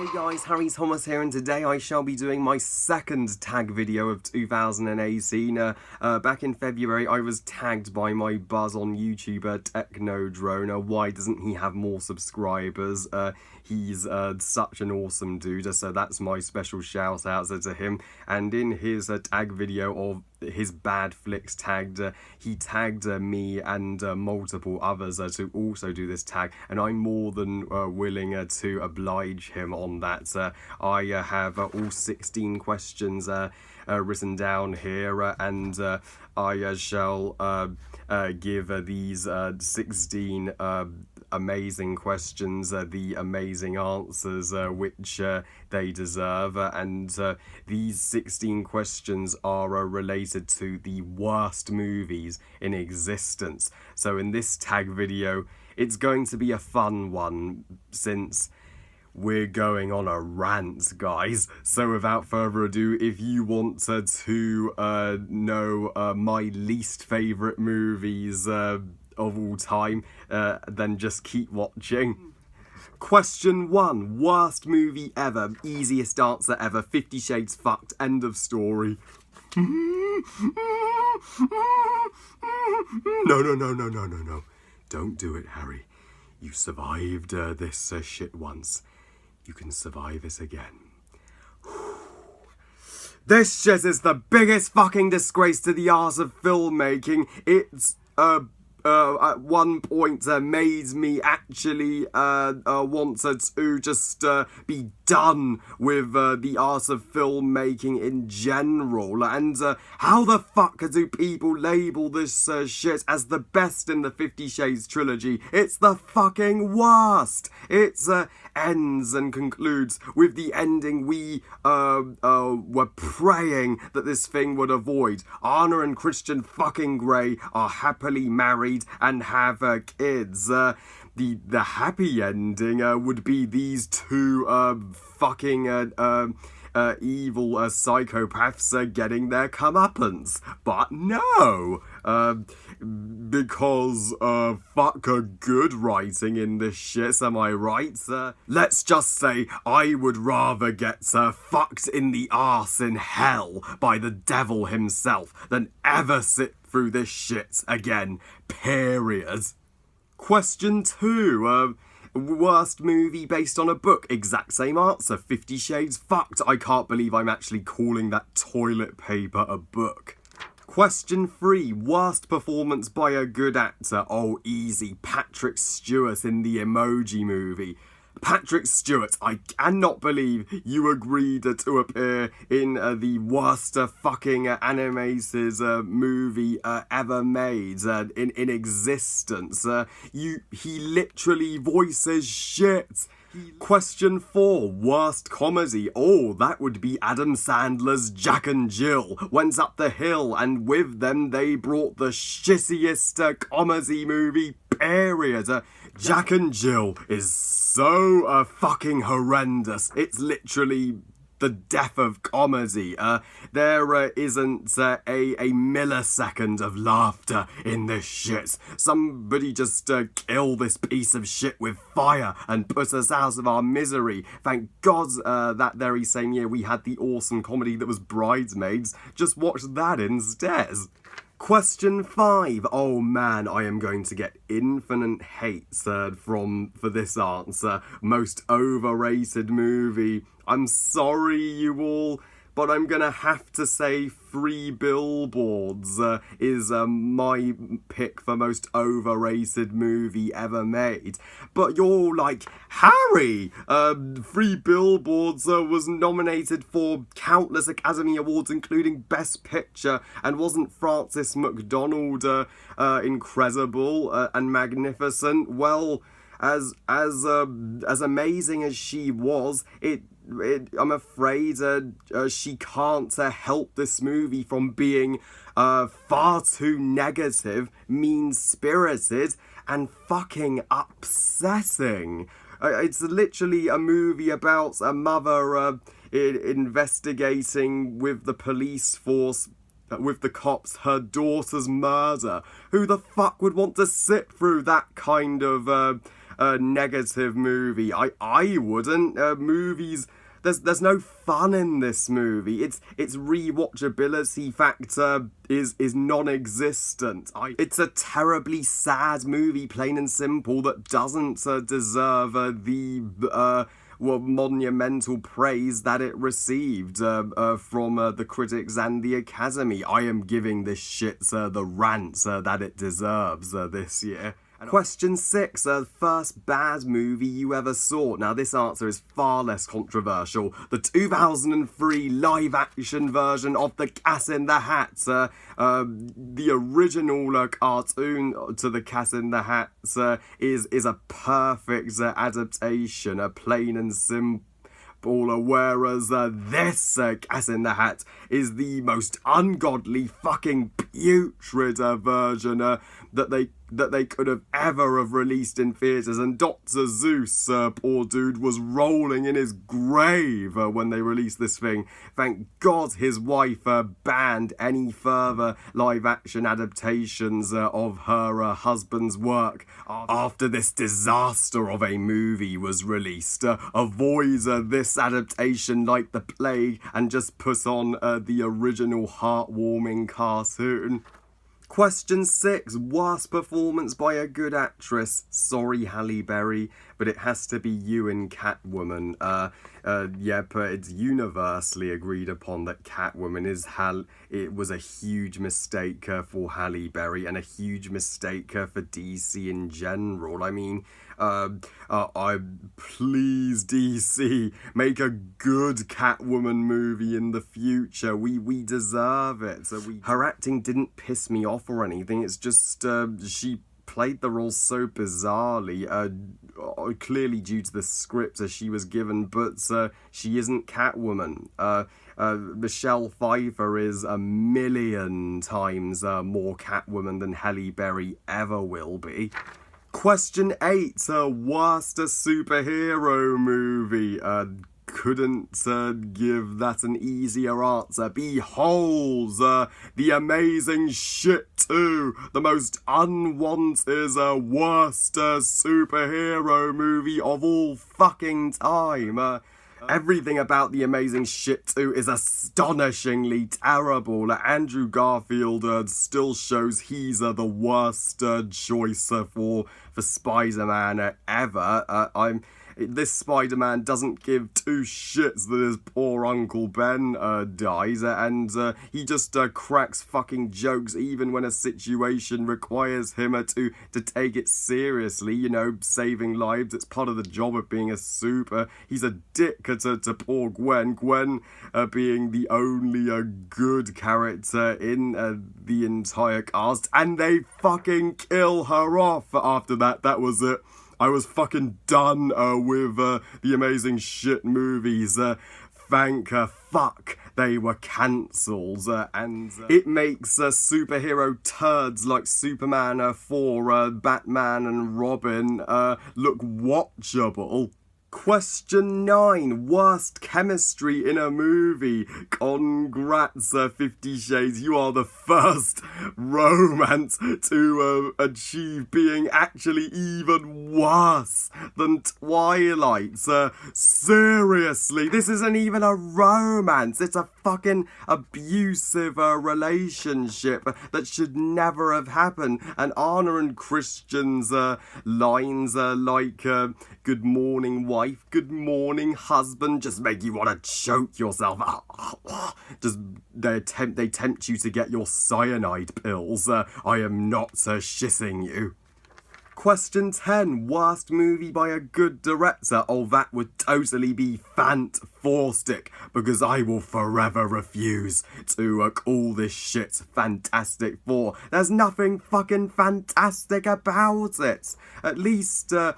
Hey guys, Harry Thomas here, and today I shall be doing my second tag video of 2018. Back in February, I was tagged by my buzz on YouTube, Techno Drone. Why doesn't he have more subscribers? He's such an awesome dude, so that's my special shout out to him. And in his tag video of his bad flicks tagged, he tagged me and multiple others to also do this tag, and I'm more than willing to oblige him on that. I have all 16 questions written down here, and I shall give these 16 amazing questions the amazing answers which they deserve, and these 16 questions are related to the worst movies in existence. So in this tag video, it's going to be a fun one since we're going on a rant, guys. So without further ado, if you want to know my least favourite movies of all time, then just keep watching. Question 1. Worst movie ever. Easiest answer ever. 50 Shades Fucked. End of story. No. Don't do it, Harry. You survived this shit once. You can survive it again. This shit is the biggest fucking disgrace to the art of filmmaking. It's at one point made me actually want to just be done with the art of filmmaking in general. And how the fuck do people label this shit as the best in the 50 Shades trilogy? It's the fucking worst. It ends and concludes with the ending we were praying that this thing would avoid. Anna and Christian fucking Grey are happily married and have kids. The happy ending would be these two fucking evil psychopaths getting their comeuppance. But no! Because fuck a good writing in this shit, am I right? Let's just say I would rather get fucked in the arse in hell by the devil himself than ever sit through this shit again, period. Question 2. Worst movie based on a book. Exact same answer. 50 Shades Fucked. I can't believe I'm actually calling that toilet paper a book. Question 3. Worst performance by a good actor. Oh, easy. Patrick Stewart in the Emoji Movie. Patrick Stewart, I cannot believe you agreed to appear in the worst fucking animated movie ever made in existence. He literally voices shit. Question 4. Worst comedy. Oh, that would be Adam Sandler's Jack and Jill went up the hill, and with them they brought the shittiest comedy movie, period. Jack and Jill is so fucking horrendous. It's literally the death of comedy. There isn't a millisecond of laughter in this shit. Somebody just kill this piece of shit with fire and put us out of our misery. Thank God that very same year we had the awesome comedy that was Bridesmaids. Just watch that instead. Question 5. Oh man, I am going to get infinite hate for this answer. Most overrated movie. I'm sorry, you all, but I'm gonna have to say 3 Billboards is my pick for most overrated movie ever made. But you're like, Harry, 3 Billboards was nominated for countless Academy Awards, including Best Picture, and wasn't Frances McDormand incredible and magnificent? Well, as amazing as she was, I'm afraid she can't help this movie from being far too negative, mean-spirited, and fucking upsetting. It's literally a movie about a mother investigating with the police force, with the cops, her daughter's murder. Who the fuck would want to sit through that kind of negative movie. I wouldn't. Movies. There's no fun in this movie. Its rewatchability factor is non-existent. It's a terribly sad movie, plain and simple, that doesn't deserve the monumental praise that it received from the critics and the Academy. I am giving this shit the rants that it deserves this year. Question 6, first bad movie you ever saw. Now this answer is far less controversial. The 2003 live-action version of The Cat in the Hat. The original cartoon to The Cat in the Hat is a perfect adaptation, a plain and simple. Whereas this Cat in the Hat is the most ungodly, fucking putrid version that they could have ever have released in theatres, and Dr. Zeus, poor dude, was rolling in his grave when they released this thing. Thank God his wife banned any further live-action adaptations of her husband's work after this disaster of a movie was released. Avoid this adaptation like the plague and just put on the original heartwarming cartoon. Question 6, worst performance by a good actress. Sorry, Halle Berry, but it has to be you in Catwoman. Yeah, but it's universally agreed upon that Catwoman it was a huge mistake for Halle Berry and a huge mistake for DC in general. I mean, please DC, make a good Catwoman movie in the future. We deserve it. Her acting didn't piss me off or anything. It's just she played the role so bizarrely, clearly due to the script she was given, but she isn't Catwoman. Michelle Pfeiffer is a million times more Catwoman than Halle Berry ever will be. Question 8, worst superhero movie. Couldn't give that an easier answer. Behold, The Amazing Shit 2, the most unwanted, worst superhero movie of all fucking time. Everything about The Amazing Shit 2 is astonishingly terrible. Andrew Garfield still shows he's the worst choice for Spider-Man ever. This Spider-Man doesn't give two shits that his poor Uncle Ben dies, and he just cracks fucking jokes even when a situation requires him to take it seriously, you know, saving lives. It's part of the job of being a super. He's a dick to poor Gwen. Gwen being the only good character in the entire cast, and they fucking kill her off after that. That was it. I was fucking done with the Amazing Shit movies. Thank fuck they were cancelled. And it makes superhero turds like Superman 4, Batman and Robin look watchable. Question 9, worst chemistry in a movie. Congrats, 50 Shades. You are the first romance to achieve being actually even worse than Twilight. Seriously, this isn't even a romance. It's a fucking abusive relationship that should never have happened. And Anna and Christian's lines like, good morning, wife, good morning, husband, just make you want to choke yourself. Just they tempt you to get your cyanide pills. I am not shitting you. Question 10, worst movie by a good director. Oh, that would totally be Fantastic, because I will forever refuse to call this shit Fantastic Four. There's nothing fucking fantastic about it. At least the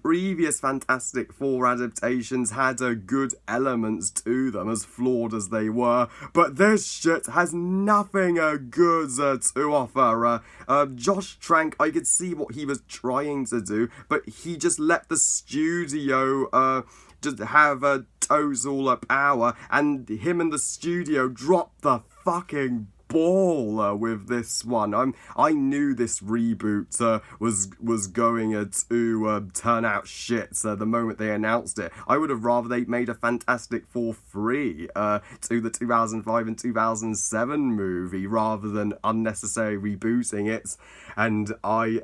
previous Fantastic Four adaptations had good elements to them, as flawed as they were, but this shit has nothing good to offer. Josh Trank, I could see what he was trying to do, but he just let the studio just have a total power, and him and the studio dropped the fucking ball with this one. I knew this reboot was going to turn out shit the moment they announced it. I would have rather they made a Fantastic Four 3 to the 2005 and 2007 movie rather than unnecessarily rebooting it. And I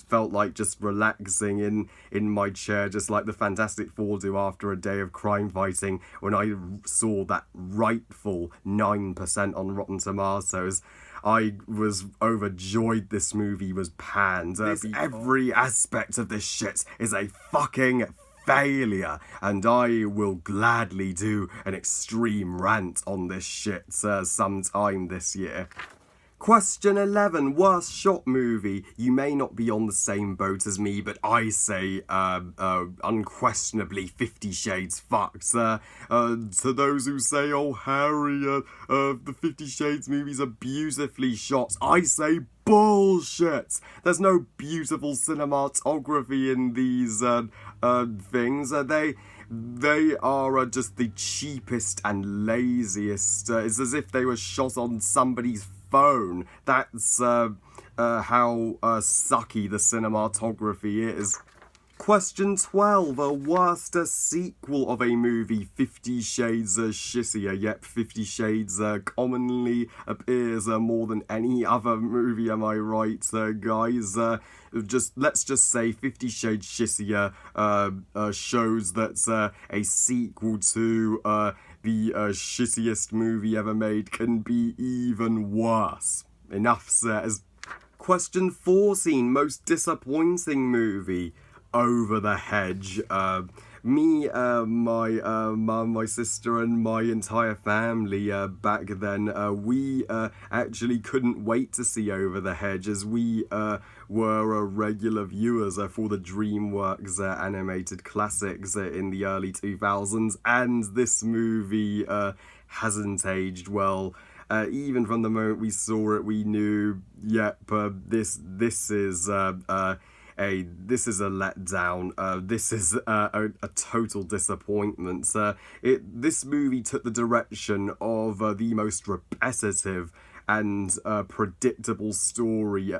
felt like just relaxing in my chair, just like the Fantastic Four do after a day of crime fighting, when I saw that rightful 9% on Rotten Tomatoes. I was overjoyed this movie was panned. Every aspect of this shit is a fucking failure, and I will gladly do an extreme rant on this shit sometime this year. Question 11, worst shot movie. You may not be on the same boat as me, but I say unquestionably 50 Shades fucked. To those who say, oh Harry, the 50 Shades movies are beautifully shot, I say bullshit. There's no beautiful cinematography in these things. They are just the cheapest and laziest. It's as if they were shot on somebody's phone. That's how sucky the cinematography is. Question 12, a worst sequel of a movie. 50 Shades shittier. Yep, 50 Shades commonly appears more than any other movie, am I right, guys? Let's just say 50 Shades shittier shows that a sequel to the shittiest movie ever made can be even worse. Enough says. Question 14, most disappointing movie. Over the Hedge. Me, my mum, my sister, and my entire family back then, we actually couldn't wait to see Over the Hedge, as we were regular viewers for the DreamWorks animated classics in the early 2000s, and this movie hasn't aged well. Even from the moment we saw it, we knew, yep, this is a letdown. This is a total disappointment. This movie took the direction of the most repetitive and predictable story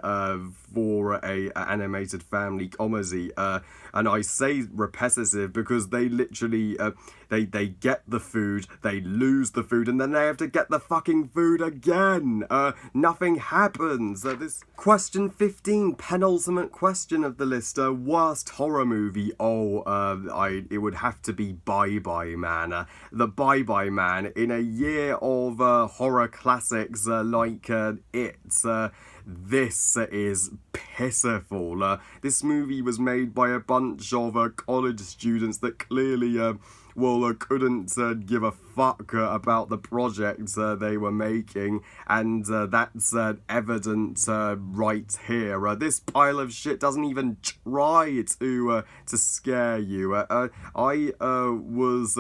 for a animated family comedy. And I say repetitive because they literally they get the food, they lose the food, and then they have to get the fucking food again. Nothing happens. This question 15, penultimate question of the list. Worst horror movie. It would have to be Bye Bye Man. The Bye Bye Man, in a year of horror classics like It. This is pitiful. This movie was made by a bunch of college students that clearly couldn't give a fuck about the project they were making, and that's evident right here. This pile of shit doesn't even try to scare you. I was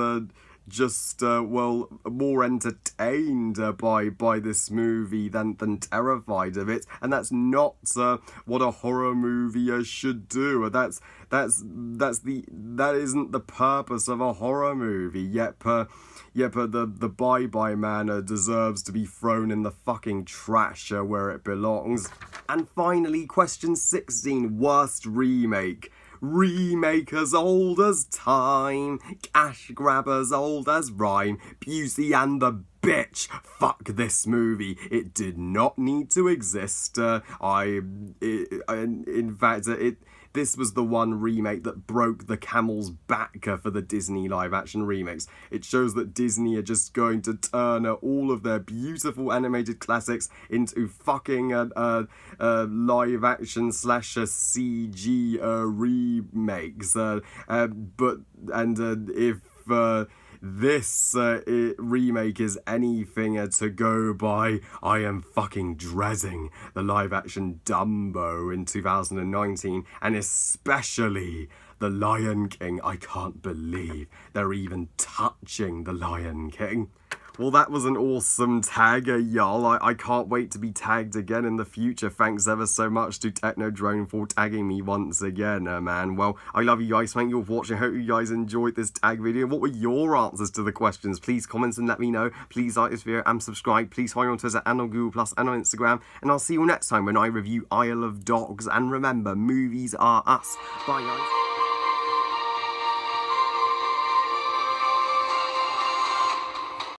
just more entertained by this movie than terrified of it, and that's not what a horror movie should do. That isn't the purpose of a horror movie. Yep, the Bye Bye Man deserves to be thrown in the fucking trash where it belongs. And finally, question 16, worst remake. Remake as old as time, cash grab as old as rhyme, Beauty and the Bitch. Fuck this movie. It did not need to exist. This was the one remake that broke the camel's back for the Disney live-action remakes. It shows that Disney are just going to turn all of their beautiful animated classics into fucking live-action / CG remakes. If this remake is anything to go by, I am fucking dreading the live-action Dumbo in 2019, and especially The Lion King. I can't believe they're even touching The Lion King. Well, that was an awesome tag, y'all. I can't wait to be tagged again in the future. Thanks ever so much to Techno Drone for tagging me once again, man. Well, I love you guys. Thank you for watching. Hope you guys enjoyed this tag video. What were your answers to the questions? Please comment and let me know. Please like this video and subscribe. Please follow me on Twitter and on Google Plus and on Instagram. And I'll see you next time when I review Isle of Dogs. And remember, movies are us. Bye, guys.